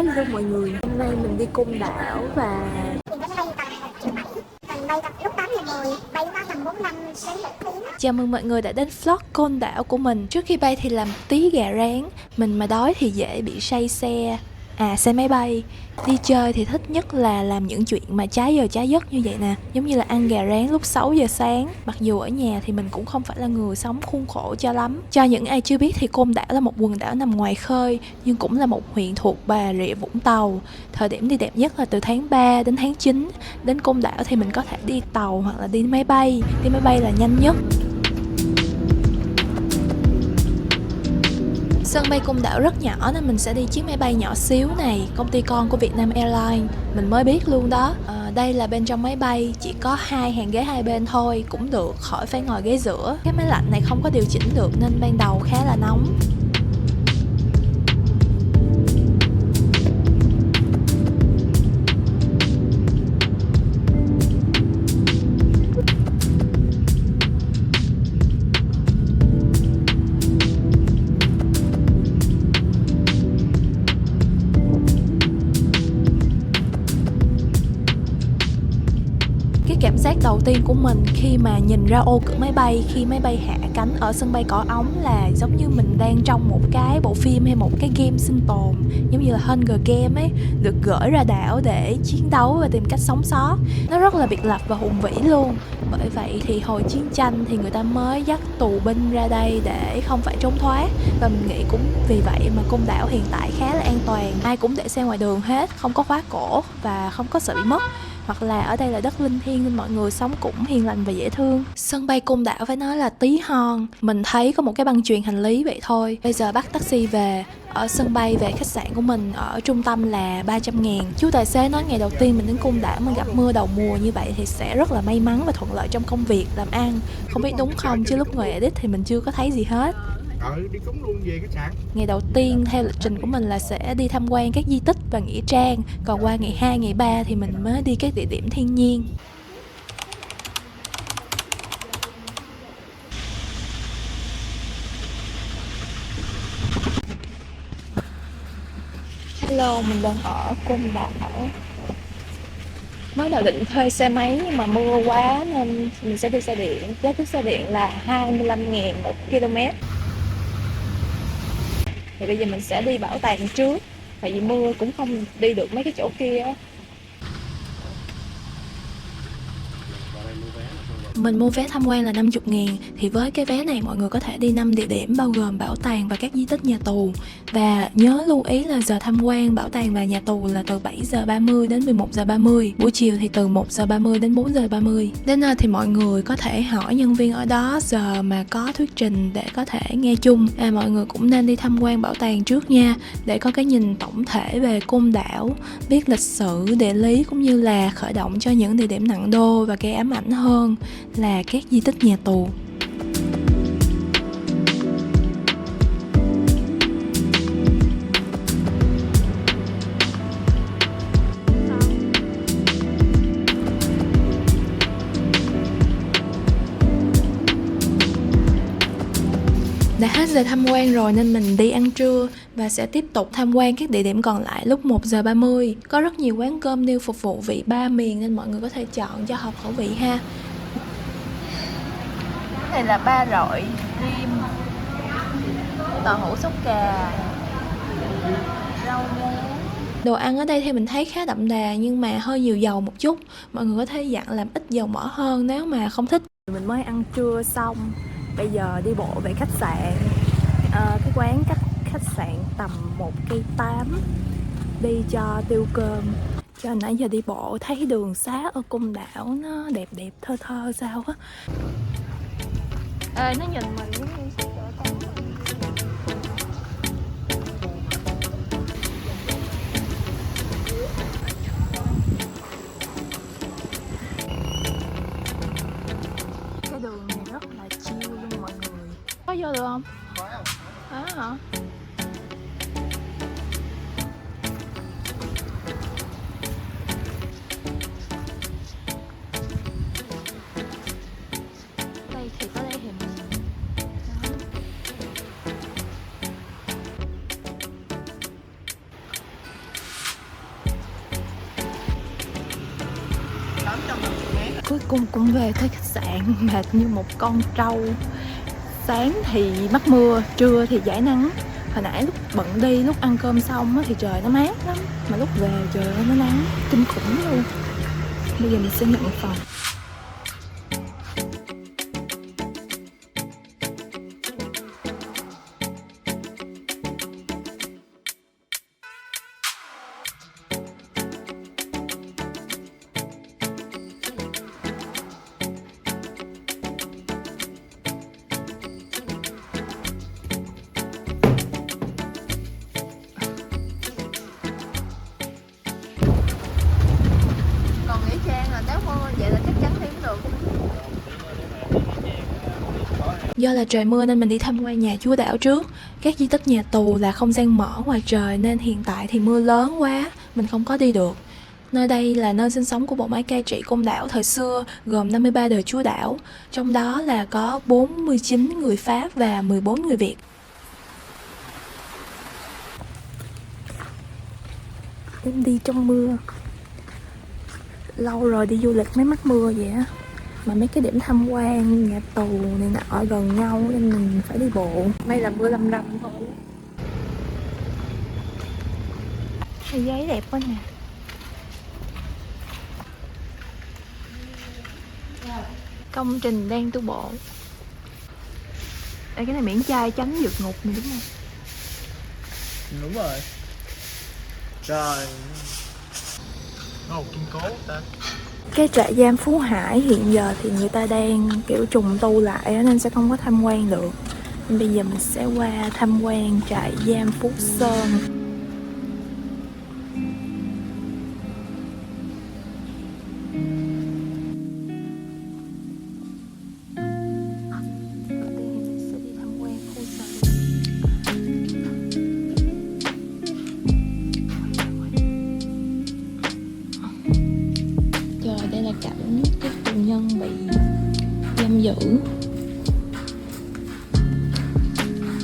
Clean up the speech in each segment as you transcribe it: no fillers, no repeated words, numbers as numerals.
Hello mọi người, hôm nay mình đi Côn Đảo và chào mừng mọi người đã đến vlog Côn Đảo của mình. Trước khi bay thì làm tí gà rán, mình mà đói thì dễ bị say xe. Xe máy bay. Đi chơi thì thích nhất là làm những chuyện mà trái giờ trái giấc như vậy nè. Giống như là ăn gà rán lúc 6 giờ sáng. Mặc dù ở nhà thì mình cũng không phải là người sống khuôn khổ cho lắm. Cho những ai chưa biết thì Côn Đảo là một quần đảo nằm ngoài khơi, nhưng cũng là một huyện thuộc Bà Rịa Vũng Tàu. Thời điểm đi đẹp nhất là từ tháng 3 đến tháng 9. Đến Côn Đảo thì mình có thể đi tàu hoặc là đi máy bay. Đi máy bay là nhanh nhất. Sân bay Côn Đảo rất nhỏ nên mình sẽ đi chiếc máy bay nhỏ xíu này, công ty con của Vietnam Airlines. Mình mới biết luôn đó. Đây là bên trong máy bay, chỉ có 2 hàng ghế hai bên thôi, cũng được, khỏi phải ngồi ghế giữa. Cái máy lạnh này không có điều chỉnh được nên ban đầu khá là nóng. Cảm giác đầu tiên của mình khi mà nhìn ra ô cửa máy bay khi máy bay hạ cánh ở sân bay Cỏ Ống là giống như mình đang trong một cái bộ phim hay một cái game sinh tồn, giống như là Hunger Game ấy, được gửi ra đảo để chiến đấu và tìm cách sống sót. Nó rất là biệt lập và hùng vĩ luôn. Bởi vậy thì hồi chiến tranh thì người ta mới dắt tù binh ra đây để không phải trốn thoát, và mình nghĩ cũng vì vậy mà Côn Đảo hiện tại khá là an toàn. Ai cũng để xe ngoài đường hết, không có khóa cổ và không có sợ bị mất. Hoặc là ở đây là đất linh thiêng nên mọi người sống cũng hiền lành và dễ thương. Sân bay Côn Đảo phải nói là tí hon. Mình thấy có một cái băng chuyền hành lý vậy thôi. Bây giờ bắt taxi về. Ở sân bay về khách sạn của mình ở trung tâm là 300.000. Chú tài xế nói ngày đầu tiên mình đến Côn Đảo mà gặp mưa đầu mùa như vậy thì sẽ rất là may mắn và thuận lợi trong công việc làm ăn. Không biết đúng không, chứ lúc ngồi edit thì mình chưa có thấy gì hết. Đi cúng luôn về khách sạn. Ngày đầu tiên theo lịch trình của mình là sẽ đi tham quan các di tích và nghĩa trang. Còn qua ngày 2, ngày 3 thì mình mới đi các địa điểm thiên nhiên. Hello, mình đang ở Côn Đảo. Mới đầu định thuê xe máy nhưng mà mưa quá nên mình sẽ đi xe điện. Giá cước xe điện là 25.000 một km. Thì bây giờ mình sẽ đi bảo tàng trước, tại vì mưa cũng không đi được mấy cái chỗ kia. Mình mua vé tham quan là 50.000. Thì với cái vé này mọi người có thể đi 5 địa điểm bao gồm bảo tàng và các di tích nhà tù. Và nhớ lưu ý là giờ tham quan bảo tàng và nhà tù là từ 7 giờ 30 đến 11 giờ 30. Buổi chiều thì từ 1 giờ 30 đến 4 giờ 30. Đến nơi thì mọi người có thể hỏi nhân viên ở đó giờ mà có thuyết trình để có thể nghe chung. Mọi người cũng nên đi tham quan bảo tàng trước nha, để có cái nhìn tổng thể về Côn Đảo, biết lịch sử, địa lý cũng như là khởi động cho những địa điểm nặng đô và gây ám ảnh hơn là các di tích nhà tù. Đã hết giờ tham quan rồi nên mình đi ăn trưa và sẽ tiếp tục tham quan các địa điểm còn lại lúc 1 giờ 30. Có rất nhiều quán cơm niêu phục vụ vị ba miền nên mọi người có thể chọn cho hợp khẩu vị ha. Này là ba rọi rim, tàu hũ sốt cà, rau muống. Đồ ăn ở đây thì mình thấy khá đậm đà nhưng mà hơi nhiều dầu một chút. Mọi người có thể dặn làm ít dầu mỡ hơn nếu mà không thích. Mình mới ăn trưa xong, bây giờ đi bộ về khách sạn. Cái quán cách khách sạn tầm 1,8 cây, đi cho tiêu cơm. Cho nãy giờ đi bộ thấy đường xá ở Côn Đảo nó đẹp đẹp thơ thơ sao á. Nó nhìn mình giống như sắp đỡ con. Cái đường này rất là chill luôn mọi người. Có vô được không? Có hả? Đây thì tới đây thì mình Cuối cùng cũng về tới khách sạn, mệt như một con trâu. Sáng thì mắc mưa, trưa thì rải nắng. Hồi nãy lúc bận đi, lúc ăn cơm xong thì trời nó mát lắm, mà lúc về trời nó nắng kinh khủng luôn. Bây giờ mình sẽ nhận phòng. Còn Nghĩa Trang là nếu mưa vậy là chắc chắn đi không được. Do là trời mưa nên mình đi tham quan nhà Chúa Đảo trước. Các di tích nhà tù là không gian mở ngoài trời nên hiện tại thì mưa lớn quá, mình không có đi được. Nơi đây là nơi sinh sống của bộ máy cai trị Côn Đảo thời xưa, gồm 53 đời Chúa Đảo, trong đó là có 49 người Pháp và 14 người Việt. Em đi trong mưa. Lâu rồi đi du lịch mới mắc mưa vậy á. Mà mấy cái điểm tham quan, nhà tù này nọ ở gần nhau nên mình phải đi bộ. May là mưa lâm râm thôi. Cái giấy đẹp quá nè. Công trình đang tu bổ. Đây, cái này miễn chai tránh vượt ngục này đúng không? Đúng rồi. Trời. Kiên cố ta. Cái trại giam Phú Hải hiện giờ thì người ta đang kiểu trùng tu lại nên sẽ không có tham quan được. Nên bây giờ mình sẽ qua tham quan trại giam Phú Sơn. Đây là cảnh các tù nhân bị giam giữ.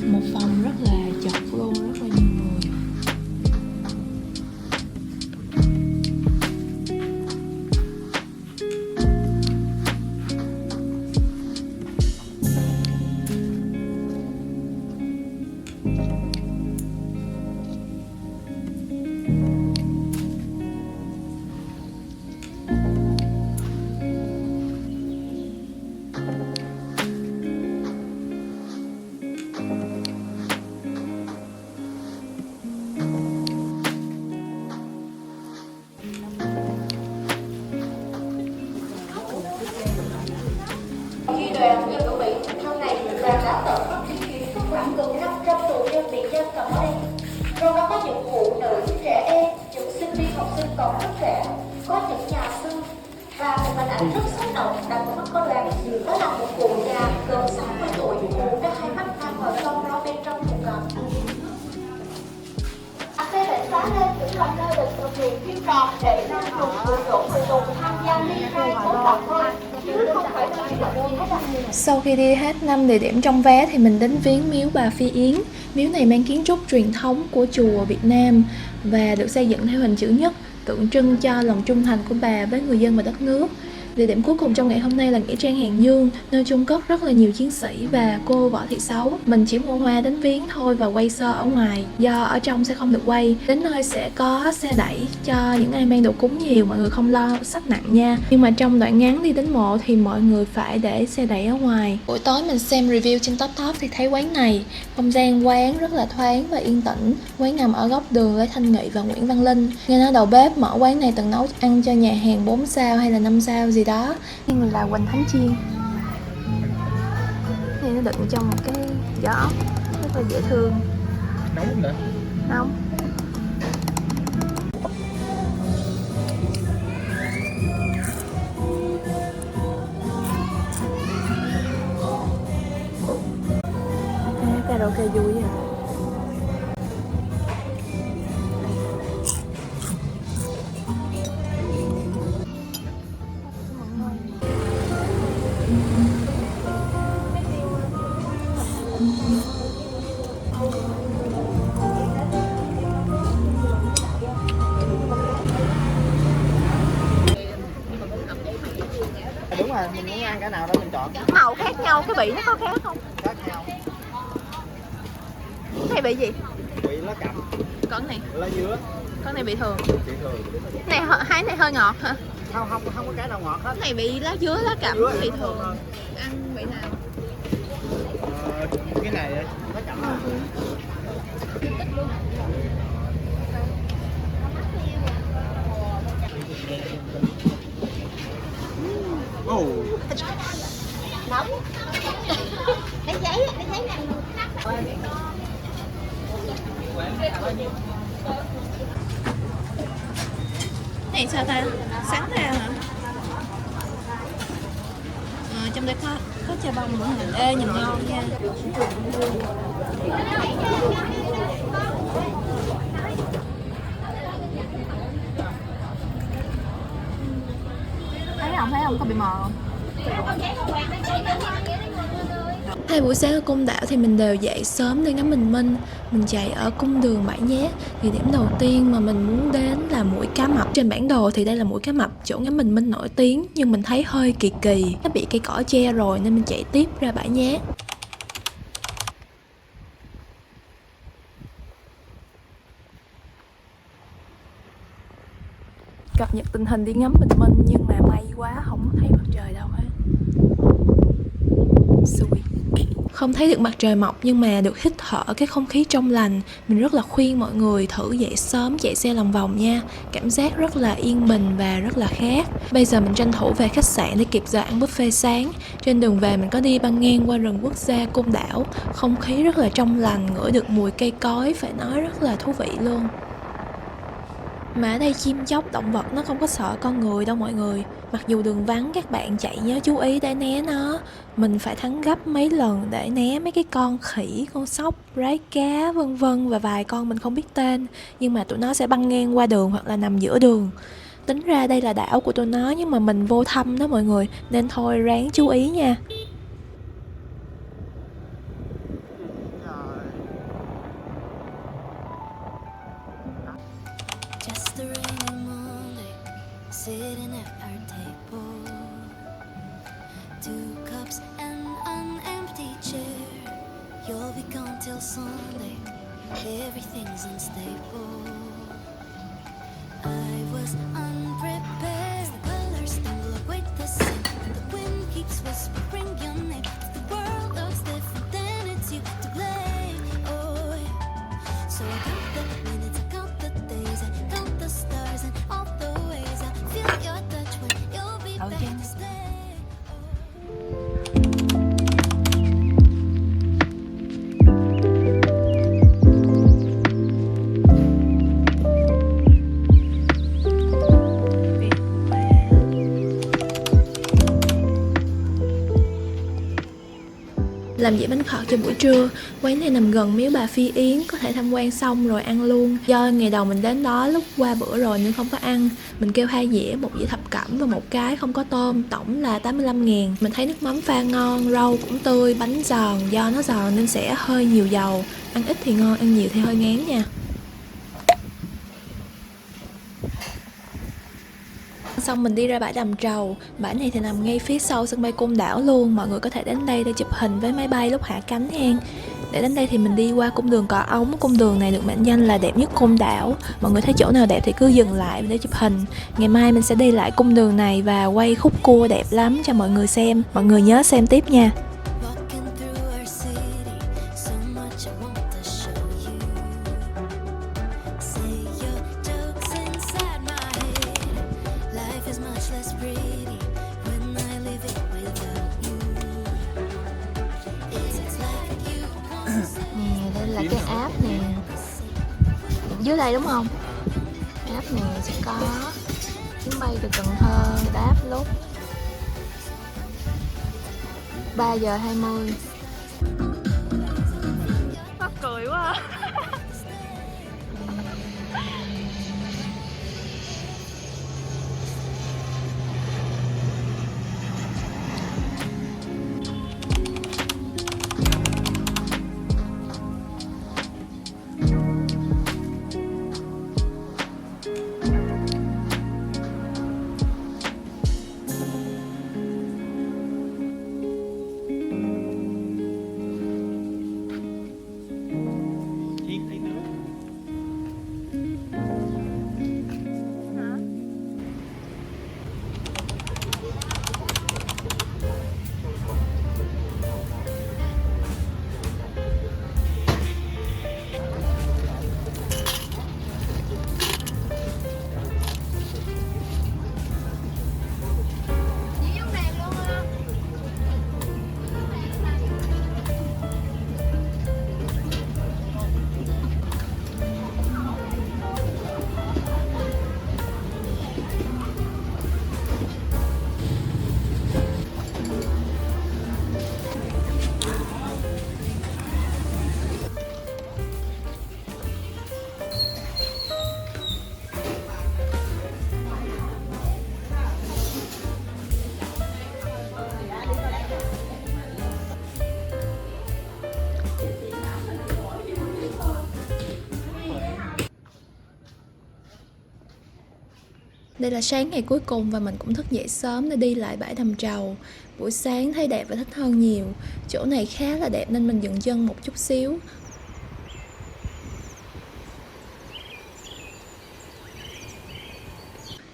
Một phòng rất là chật luôn, rất là nhiều người. Đoàn như của Mỹ sau này đoàn đã tận mắt chứng kiến có khoảng gần 500 tù nhân bị giam cầm ở đây. Trong đó có những phụ nữ, trẻ em, những sinh viên học sinh còn rất trẻ, có những nhà sư. Và một hình ảnh rất xúc động đặt vào mắt có đoàn đó là một cụ già gần 60 tuổi, cụ có hai mắt đang mở to ra bên trong một cặp. Xe bệnh xá lên cũng là nơi được thực hiện chuyên tròn để năng dùng dụ dỗ người tù tham gia ly khai tố trọng thôi, chứ không phải là chuyên môn hết ạ. Sau khi đi hết 5 địa điểm trong vé thì mình đến viếng miếu bà Phi Yến. Miếu này mang kiến trúc truyền thống của chùa Việt Nam và được xây dựng theo hình chữ nhất, tượng trưng cho lòng trung thành của bà với người dân và đất nước. Địa điểm cuối cùng trong ngày hôm nay là Nghĩa trang Hàng Dương, nơi chôn cất rất là nhiều chiến sĩ và cô Võ Thị Sáu. Mình chỉ mua hoa đến viếng thôi và quay sơ ở ngoài, do ở trong sẽ không được quay. Đến nơi sẽ có xe đẩy cho những ai mang đồ cúng nhiều, mọi người không lo xách nặng nha. Nhưng mà trong đoạn ngắn đi đến mộ thì mọi người phải để xe đẩy ở ngoài. Buổi tối mình xem review trên Top Top thì thấy quán này, không gian quán rất là thoáng và yên tĩnh. Quán nằm ở góc đường Lê Thanh Nghị và Nguyễn Văn Linh. Nghe nói đầu bếp mở quán này từng nấu ăn cho nhà hàng 4 sao hay là 5 sao gì đó. Nhưng là Hoành Thánh Chiên. Này nó đựng trong một cái vỏ ốc rất là dễ thương. Nóng không nè? Nóng. Karaoke vui à. cái nào đó mình chọn. Màu khác nhau, cái vị nó có khác không? Khác nhau. Cái này vị gì? Vị lá cẩm. Con này. Lá dứa. Con này vị thường. Vị thường. Này hai này hơi ngọt hả? Không có cái nào ngọt hết. Cái này vị lá dứa, lá cẩm, Dứa vị nó thường. hơn. Ăn vị nào? Cái này lá cẩm. Oh. Nóng. Lấy giấy này. Này sao ta? Sáng ra hả? Trong đây có chà bông nữa hả? Ê nhìn ngon nha. Thấy không? Có bị mờ không? Hai buổi sáng ở Côn Đảo thì mình đều dậy sớm để ngắm bình minh. Mình chạy ở cung đường Bãi Nhét. Địa điểm đầu tiên mà mình muốn đến là mũi Cá Mập. Trên bản đồ thì đây là mũi Cá Mập, chỗ ngắm bình minh nổi tiếng, nhưng mình thấy hơi kỳ. Nó bị cây cỏ che rồi nên mình chạy tiếp ra Bãi Nhét. Cập nhật tình hình đi ngắm bình minh, nhưng mà may quá không thấy mặt trời đâu hết. Xui. Không thấy được mặt trời mọc nhưng mà được hít thở cái không khí trong lành. Mình rất là khuyên mọi người thử dậy sớm, chạy xe lòng vòng nha. Cảm giác rất là yên bình và rất là khác. Bây giờ mình tranh thủ về khách sạn để kịp giờ ăn buffet sáng. Trên đường về mình có đi băng ngang qua rừng quốc gia Côn Đảo. Không khí rất là trong lành, ngửi được mùi cây cối, phải nói rất là thú vị luôn. Mà ở đây chim chóc, động vật nó không có sợ con người đâu mọi người. Mặc dù đường vắng, các bạn chạy nhớ chú ý để né nó. Mình phải thắng gấp mấy lần để né mấy cái con khỉ, con sóc, rái cá vân vân và vài con mình không biết tên. Nhưng mà tụi nó sẽ băng ngang qua đường hoặc là nằm giữa đường. Tính ra đây là đảo của tụi nó nhưng mà mình vô thăm đó mọi người, nên thôi ráng chú ý nha. Just a rainy Monday, sitting at our table. 2 cups and an empty chair. You'll be gone till Sunday, everything's unstable. I was unprepared. The colors don't look quite the same. The wind keeps whispering your name. The world looks different, then it's you to blame. Oh, yeah. So I count the minutes, I count the days, I count the stars and all the ways I feel your touch when you'll be back to stay. Làm dĩa bánh khọt cho buổi trưa. Quán này nằm gần miếu bà Phi Yến, có thể tham quan xong rồi ăn luôn. Do ngày đầu mình đến đó lúc qua bữa rồi nên không có ăn. Mình kêu 2 dĩa, 1 dĩa thập cẩm và 1 cái không có tôm, tổng là 85.000. Mình thấy nước mắm pha ngon, rau cũng tươi, bánh giòn, do nó giòn nên sẽ hơi nhiều dầu. Ăn ít thì ngon, ăn nhiều thì hơi ngán nha. Xong mình đi ra bãi Đầm Trầu. Bãi này thì nằm ngay phía sau sân bay Côn Đảo luôn. Mọi người có thể đến đây để chụp hình với máy bay lúc hạ cánh hen. Để đến đây thì mình đi qua cung đường Cỏ Ống. Cung đường này được mệnh danh là đẹp nhất Côn Đảo. Mọi người thấy chỗ nào đẹp thì cứ dừng lại để chụp hình. Ngày mai mình sẽ đi lại cung đường này và quay khúc cua đẹp lắm cho mọi người xem. Mọi người nhớ xem tiếp nha. Walking through our city, so much I want to show you. Say your jokes inside my head. Life is much less pretty when I live it without you. It's like you want to say Đây là cái app nè. Dưới đây đúng không? App này sẽ có chuyến bay từ Cần Thơ đáp lúc 3 giờ 20. Mắc cười quá. Đây là sáng ngày cuối cùng và mình cũng thức dậy sớm để đi lại bãi đầm trầu. Buổi sáng thấy đẹp và thích hơn nhiều. Chỗ này khá là đẹp nên mình dừng chân một chút xíu.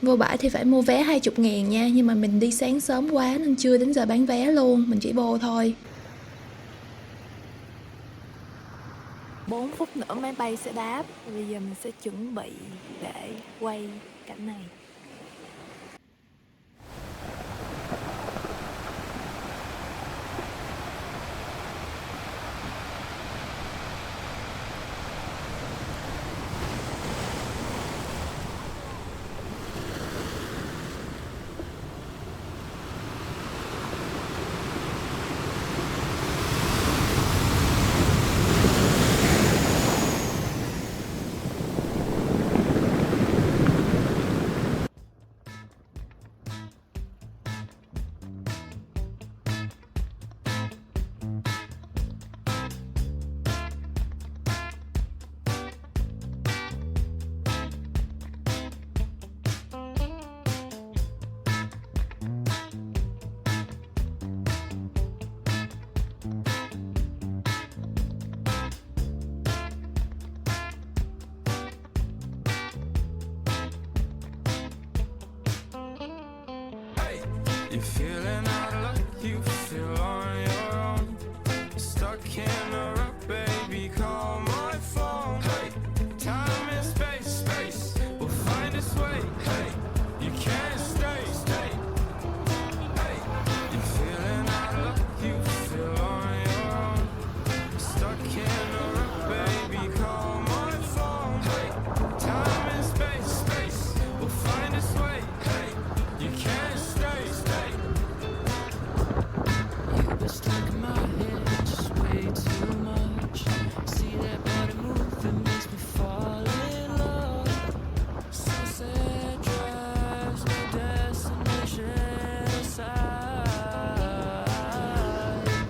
Vô bãi thì phải mua vé 20.000 nha, nhưng mà mình đi sáng sớm quá nên chưa đến giờ bán vé luôn, mình chỉ vô thôi. 4 phút nữa máy bay sẽ đáp, bây giờ mình sẽ chuẩn bị để quay cảnh này. You're feeling out of luck, you feel on your own. Stuck in a rut, baby, call my phone. Hey, time and space, space, we'll find its way. Hey, you can't stay, stay. Hey, you're feeling out of luck, you feel on your own. Stuck in a rut, baby, call my phone. Hey, time and space, space, we'll find its way. Hey, you can't stay, stay. You've been stuck in my head just way too much. See that body move, it makes me fall in love. Sunset drives no destination aside.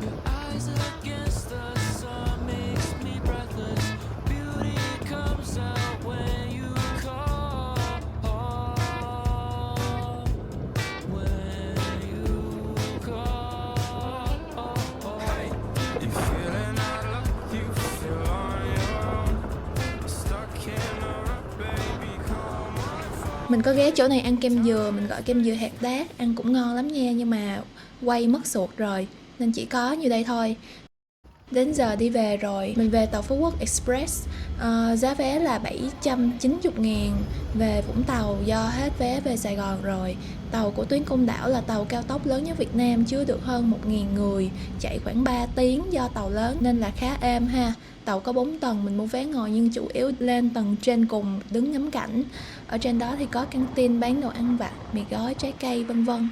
Your eyes against the sun makes me breathless. Beauty comes out when you call. When you call. Hey, you feeling out of luck, you feel on your own. Stuck in a rut, baby, call my phone. Mình có ghé chỗ này ăn kem dừa, mình gọi kem dừa hạt đác, ăn cũng ngon lắm nha, nhưng mà quay mất sụt rồi nên chỉ có như đây thôi. Đến giờ đi về rồi, mình về tàu Phú Quốc Express. Giá vé là 790.000 về Vũng Tàu do hết vé về Sài Gòn rồi. Tàu của tuyến Côn Đảo là tàu cao tốc lớn nhất Việt Nam, chứa được hơn 1.000 người, chạy khoảng 3 tiếng do tàu lớn nên là khá êm ha. Tàu có 4 tầng, mình mua vé ngồi nhưng chủ yếu lên tầng trên cùng đứng ngắm cảnh. Ở trên đó thì có căng tin bán đồ ăn vặt, mì gói, trái cây vân vân.